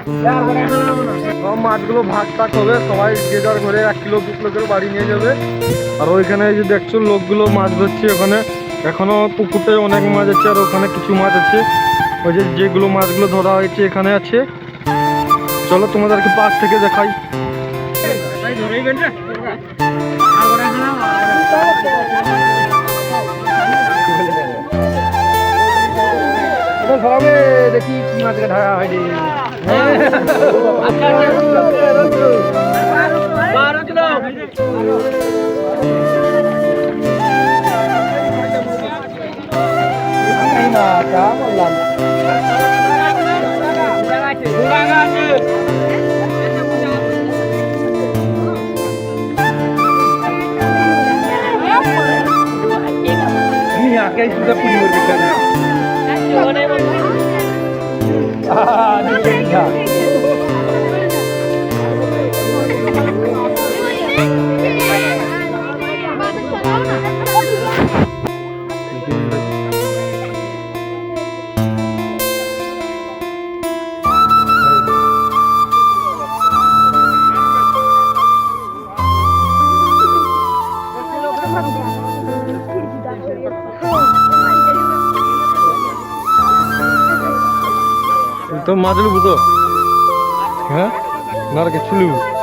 সব মাছগুলো ভাগ টাক হবে, সবাই যে যার ঘরে 1 কিলো 2 কিলো করে বাড়ি নিয়ে যাবে। আর ওইখানে এই যে দেখছো লোকগুলো মাছ ধরছে, ওখানে এখনো পুকুরটায় অনেক মাছ আছে, আর ওখানে কিছু মাছ আছে। ওই যে যেগুলো মাছগুলো ধরা হয়েছে এখানে আছে। চলো তোমাদেরকে পাশ থেকে দেখাই। দেখি কি মাছকে ধরা হয়নি। Kayak sudah punya berbicara. Enggak. তো মাছ লুবো তো, হ্যাঁ না আর কিছু লুবো।